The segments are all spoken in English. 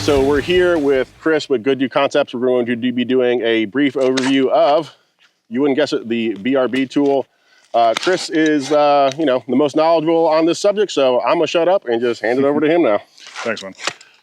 So we're here with Chris with Good Do Concepts. We're going to be doing a brief overview of, you wouldn't guess it, the BRB tool. Chris is, the most knowledgeable on this subject, so I'm gonna shut up and just hand it over to him now. Thanks, man.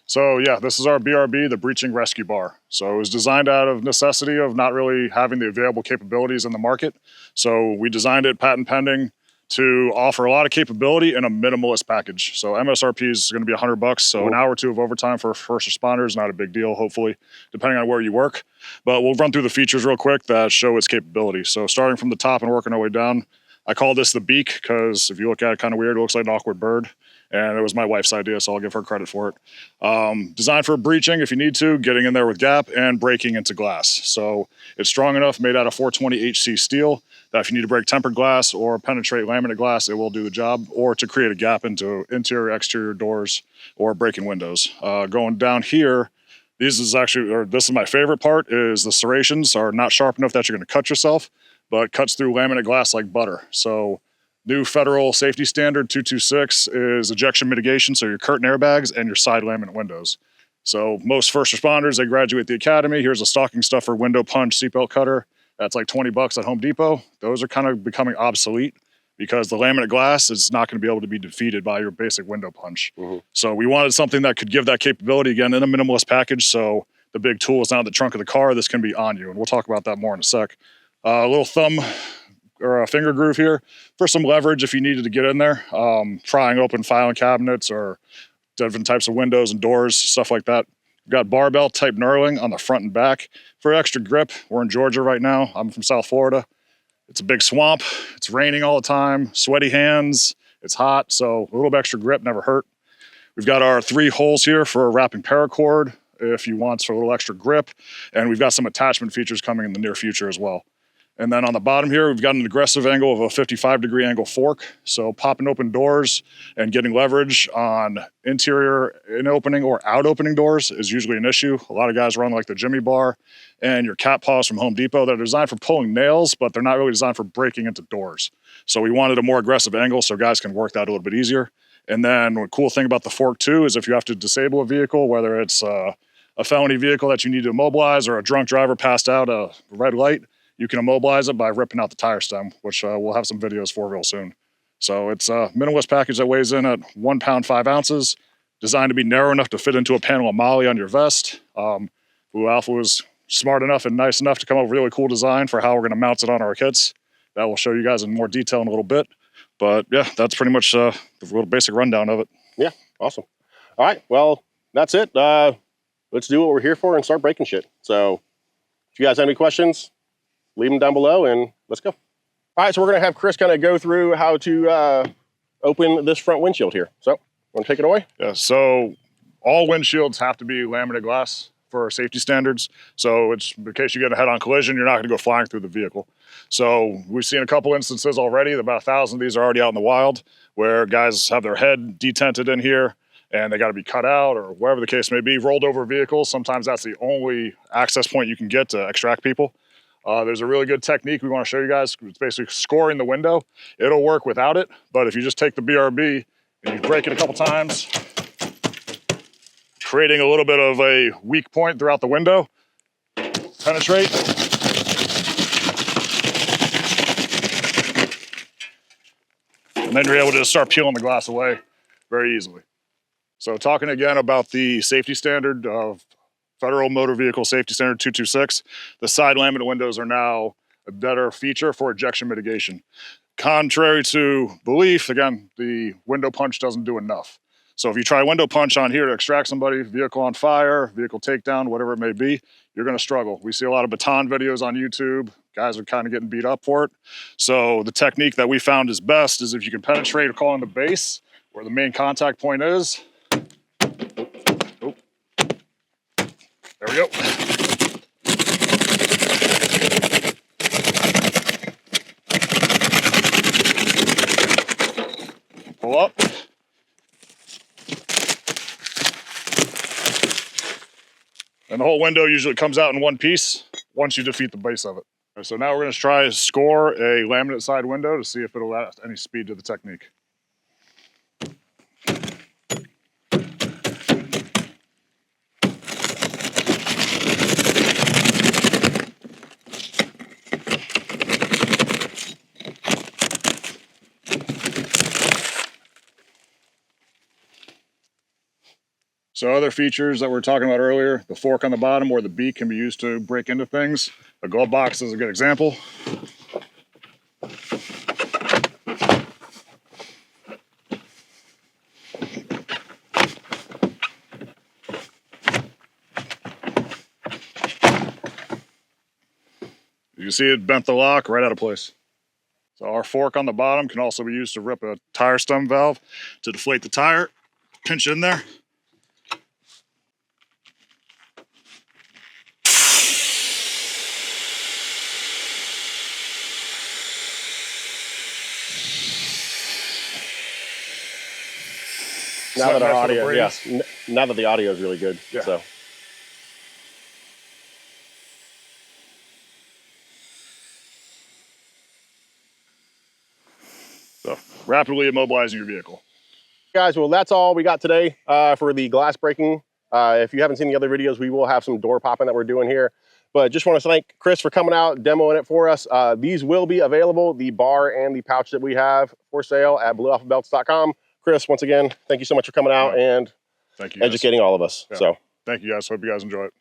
So yeah, this is our BRB, the breaching rescue bar. So it was designed out of necessity of not really having the available capabilities in the market. So we designed it patent pending to offer a lot of capability in a minimalist package. So MSRP is going to be $100. So an hour or two of overtime for first responders, not a big deal, hopefully, depending on where you work. But we'll run through the features real quick that show its capability. So starting from the top and working our way down, I call this the beak because if you look at it, kind of weird, it looks like an awkward bird. And it was my wife's idea, so I'll give her credit for it. Designed for breaching if you need to, getting in there with gap and breaking into glass. So it's strong enough, made out of 420 HC steel, that if you need to break tempered glass or penetrate laminate glass, it will do the job, or to create a gap into interior, exterior doors or breaking windows. Going down here, this is my favorite part, is the serrations are not sharp enough that you're gonna cut yourself, but cuts through laminate glass like butter. So new federal safety standard 226 is ejection mitigation, so your curtain airbags and your side laminate windows. So most first responders, they graduate the academy. Here's a stocking stuffer window punch seatbelt cutter. That's like 20 bucks at Home Depot. Those are kind of becoming obsolete because the laminate glass is not going to be able to be defeated by your basic window punch. So we wanted something that could give that capability again in a minimalist package. So the big tool is not in the trunk of the car. This can be on you, and we'll talk about that more in a sec. A little thumb or a finger groove here for some leverage if you needed to get in there, prying open filing cabinets or different types of windows and doors, stuff like that. We've got barbell type knurling on the front and back for extra grip. We're in Georgia right now. I'm from South Florida. It's a big swamp. It's raining all the time, sweaty hands. It's hot, so a little bit extra grip never hurt. We've got our 3 holes here for wrapping paracord if you want for a little extra grip. And we've got some attachment features coming in the near future as well. And then on the bottom here, we've got an aggressive angle of a 55-degree angle fork. So popping open doors and getting leverage on interior in opening or out opening doors is usually an issue. A lot of guys run like the Jimmy bar and your cat paws from Home Depot. They're designed for pulling nails, but they're not really designed for breaking into doors. So we wanted a more aggressive angle so guys can work that a little bit easier. And then one cool thing about the fork too is if you have to disable a vehicle, whether it's a felony vehicle that you need to immobilize or a drunk driver passed out a red light, you can immobilize it by ripping out the tire stem, which we'll have some videos for real soon. So it's a minimalist package that weighs in at 1 pound, 5 ounces, designed to be narrow enough to fit into a panel of MOLLE on your vest. Blue Alpha was smart enough and nice enough to come up with a really cool design for how we're gonna mount it on our kits. That will show you guys in more detail in a little bit. But yeah, that's pretty much the real basic rundown of it. Yeah, awesome. All right, well, that's it. Let's do what we're here for and start breaking shit. So if you guys have any questions, leave them down below and let's go. All right, so we're gonna have Chris kind of go through how to open this front windshield here. So, wanna take it away? Yeah, so all windshields have to be laminate glass for safety standards. So it's in case you get a head-on collision, you're not gonna go flying through the vehicle. So we've seen a couple instances already, about 1,000 of these are already out in the wild, where guys have their head detented in here and they gotta be cut out or wherever the case may be, rolled over vehicles. Sometimes that's the only access point you can get to extract people. There's a really good technique we want to show you guys. It's basically scoring the window. It'll work without it, but if you just take the BRB and you break it a couple times, creating a little bit of a weak point throughout the window, penetrate. And then you're able to just start peeling the glass away very easily. So talking again about the safety standard of Federal Motor Vehicle Safety Standard 226, the side laminate windows are now a better feature for ejection mitigation. Contrary to belief, again, the window punch doesn't do enough. So if you try window punch on here to extract somebody, vehicle on fire, vehicle takedown, whatever it may be, you're gonna struggle. We see a lot of baton videos on YouTube. Guys are kind of getting beat up for it. So the technique that we found is best is if you can penetrate or call in the base where the main contact point is. There we go. Pull up. And the whole window usually comes out in one piece once you defeat the base of it. So now we're going to try to score a laminate side window to see if it'll add any speed to the technique. So other features that we were talking about earlier, the fork on the bottom or the beak can be used to break into things. A glove box is a good example. You can see it bent the lock right out of place. So our fork on the bottom can also be used to rip a tire stem valve to deflate the tire, pinch in there. Now that our Meant for the audio, breeze. yeah, now that the audio is really good. Yeah. So. So rapidly immobilizing your vehicle. Guys, well, that's all we got today for the glass breaking. If you haven't seen the other videos, we will have some door popping that we're doing here. But just want to thank Chris for coming out, demoing it for us. These will be available, the bar and the pouch that we have for sale at bluealphabelts.com. Chris, once again, thank you so much for coming out and Thank you guys. educating all of us. Yeah. So Thank you guys. Hope you guys enjoy it.